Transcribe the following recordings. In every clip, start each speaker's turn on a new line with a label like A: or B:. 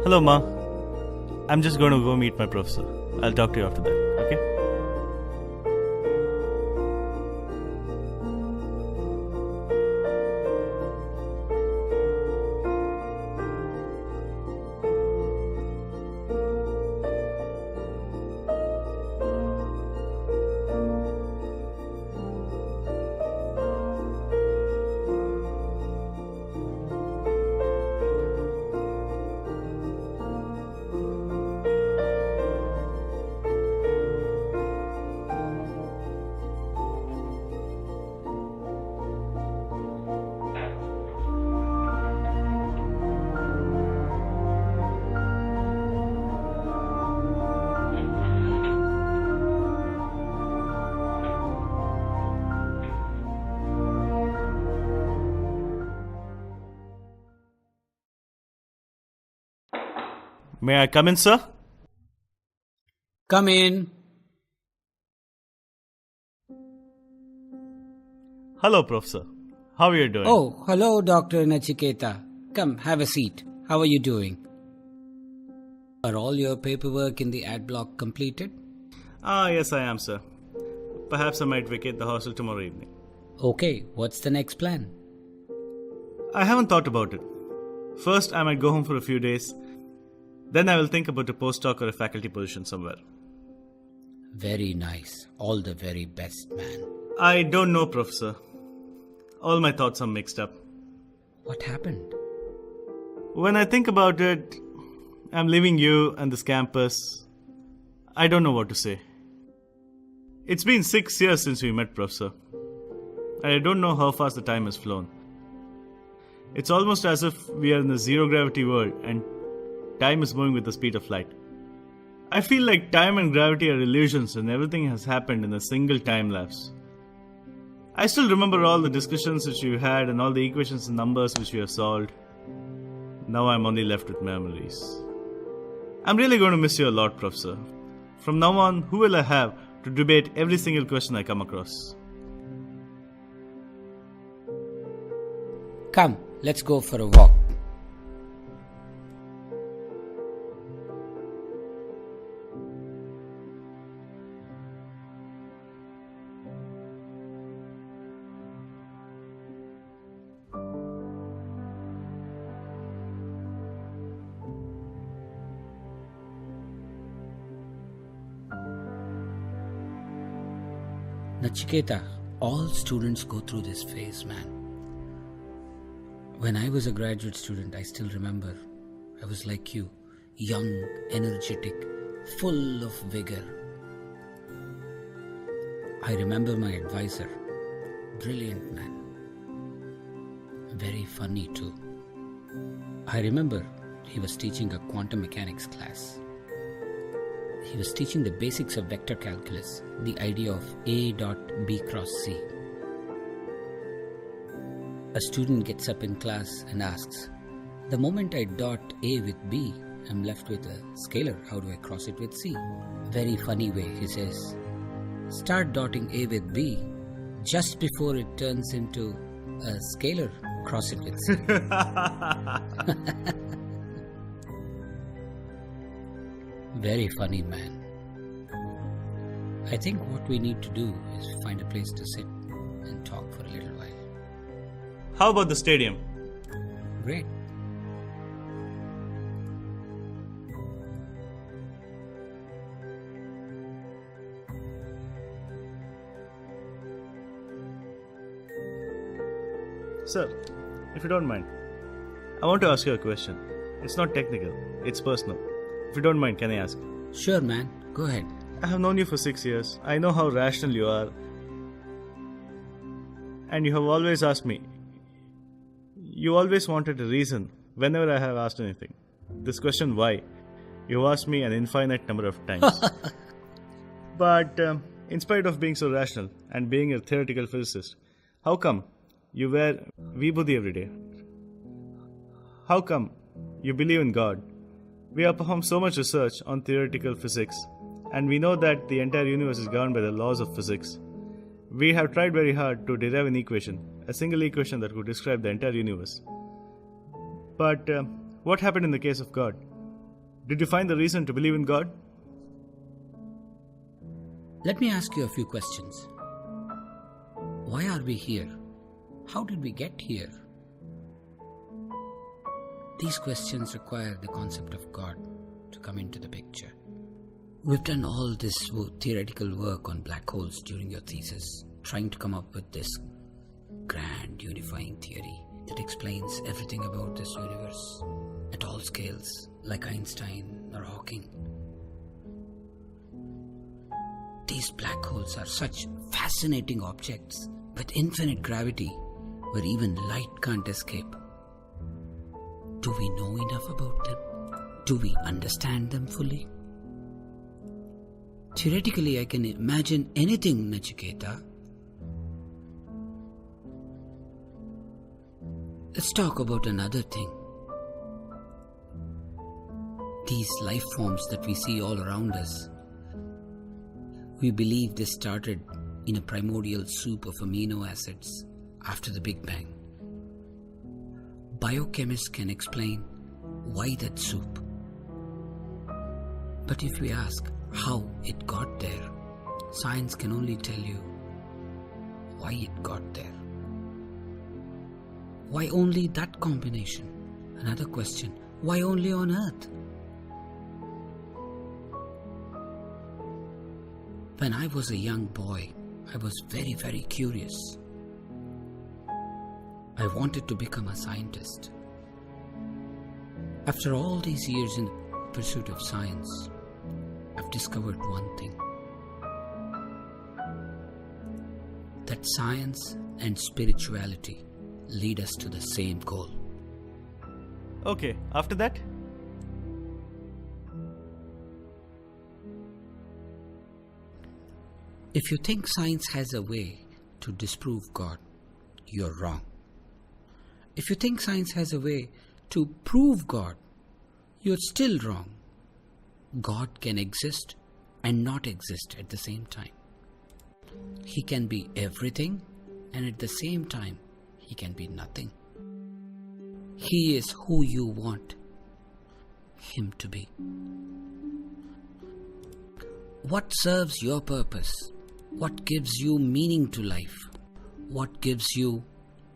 A: Hello, Ma. I'm just going to go meet my professor. I'll talk to you after that, okay? May I come in, sir?
B: Come in.
A: Hello, Professor. How are you doing?
B: Oh, hello, Dr. Nachiketa. Come, have a seat. How are you doing? Are all your paperwork in the ad block completed?
A: Yes, I am, sir. Perhaps I might vacate the hostel tomorrow evening.
B: Okay, what's the next plan?
A: I haven't thought about it. First, I might go home for a few days. Then I will think about a postdoc or a faculty position somewhere.
B: Very nice. All the very best, man.
A: I don't know, Professor. All my thoughts are mixed up.
B: What happened?
A: When I think about it, I'm leaving you and this campus. I don't know what to say. It's been 6 years since we met, Professor. I don't know how fast the time has flown. It's almost as if we are in a zero-gravity world and time is moving with the speed of light. I feel like time and gravity are illusions and everything has happened in a single time lapse. I still remember all the discussions which we had and all the equations and numbers which we have solved. Now I'm only left with memories. I'm really going to miss you a lot, Professor. From now on, who will I have to debate every single question I come across?
B: Come, let's go for a walk. Nachiketa, all students go through this phase, man. When I was a graduate student, I still remember, I was like you, young, energetic, full of vigor. I remember my advisor, brilliant man, very funny too. I remember he was teaching a quantum mechanics class. He was teaching the basics of vector calculus, the idea of A dot B cross C. A student gets up in class and asks, the moment I dot A with B, I'm left with a scalar. How do I cross it with C? Very funny way, he says. Start dotting A with B just before it turns into a scalar. Cross it with C. Very funny, man. I think what we need to do is find a place to sit and talk for a little while.
A: How about the stadium?
B: Great.
A: Sir, if you don't mind, I want to ask you a question. It's not technical, it's personal. If you don't mind, can I ask?
B: Sure, man. Go ahead.
A: I have known you for 6 years. I know how rational you are. And you have always asked me. You always wanted a reason whenever I have asked anything. This question, why? You have asked me an infinite number of times. But in spite of being so rational and being a theoretical physicist, how come you wear vibhuti every day? How come you believe in God? We have performed so much research on theoretical physics, and we know that the entire universe is governed by the laws of physics. We have tried very hard to derive an equation, a single equation that could describe the entire universe. But what happened in the case of God? Did you find the reason to believe in God?
B: Let me ask you a few questions. Why are we here? How did we get here? These questions require the concept of God to come into the picture. We've done all this theoretical work on black holes during your thesis, trying to come up with this grand unifying theory that explains everything about this universe at all scales, like Einstein or Hawking. These black holes are such fascinating objects with infinite gravity where even light can't escape. Do we know enough about them? Do we understand them fully? Theoretically, I can imagine anything, Nachiketa. Let's talk about another thing. These life forms that we see all around us, we believe they started in a primordial soup of amino acids after the Big Bang. Biochemists can explain why that soup. But if we ask how it got there, science can only tell you why it got there. Why only that combination? Another question, why only on Earth? When I was a young boy, I was very, very curious. I wanted to become a scientist. After all these years in the pursuit of science, I've discovered one thing. That science and spirituality lead us to the same goal.
A: Okay, after that?
B: If you think science has a way to disprove God, you're wrong. If you think science has a way to prove God, you're still wrong. God can exist and not exist at the same time. He can be everything, and at the same time, He can be nothing. He is who you want Him to be. What serves your purpose? What gives you meaning to life? What gives you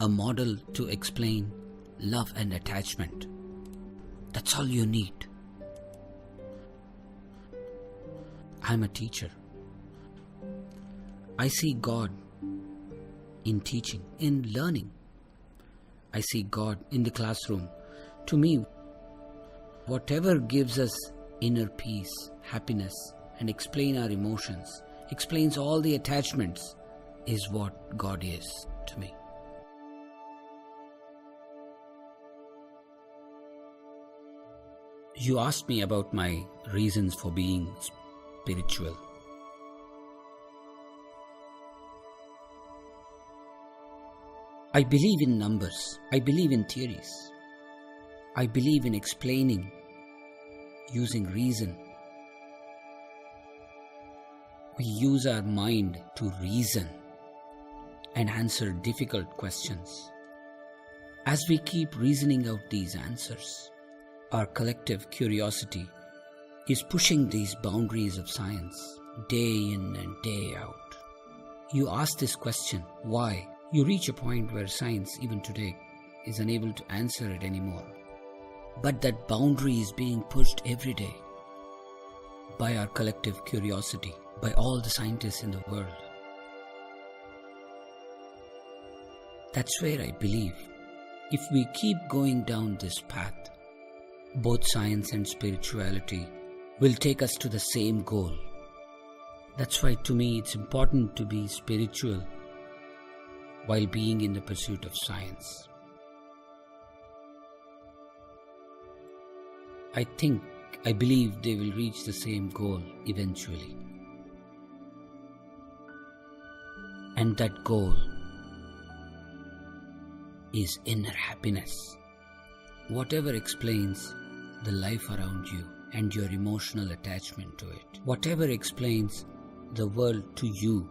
B: a model to explain love and attachment? That's all you need. I'm a teacher. I see God in teaching, in learning. I see God in the classroom. To me, whatever gives us inner peace, happiness, and explain our emotions, explains all the attachments, is what God is to me. You asked me about my reasons for being spiritual. I believe in numbers. I believe in theories. I believe in explaining using reason. We use our mind to reason and answer difficult questions. As we keep reasoning out these answers, our collective curiosity is pushing these boundaries of science day in and day out. You ask this question, why? You reach a point where science, even today, is unable to answer it anymore. But that boundary is being pushed every day by our collective curiosity, by all the scientists in the world. That's where I believe if we keep going down this path, both science and spirituality will take us to the same goal. That's why to me it's important to be spiritual while being in the pursuit of science. I believe they will reach the same goal eventually. And that goal is inner happiness. Whatever explains the life around you and your emotional attachment to it, whatever explains the world to you,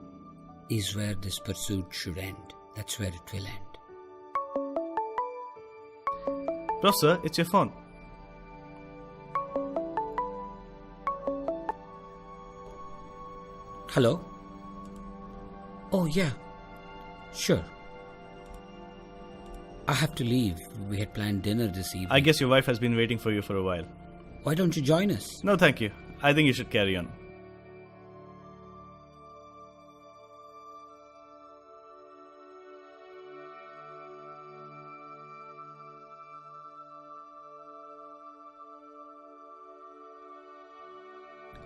B: is where this pursuit should end. That's where it will end.
A: Professor, it's your phone.
B: Hello? Oh, yeah. Sure. I have to leave. We had planned dinner this evening.
A: I guess your wife has been waiting for you for a while.
B: Why don't you join us?
A: No, thank you. I think you should carry on.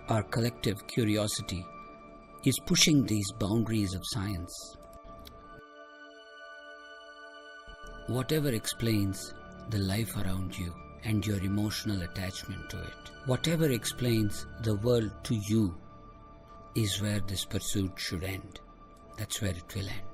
B: Our collective curiosity is pushing these boundaries of science. Whatever explains the life around you and your emotional attachment to it, whatever explains the world to you, is where this pursuit should end. That's where it will end.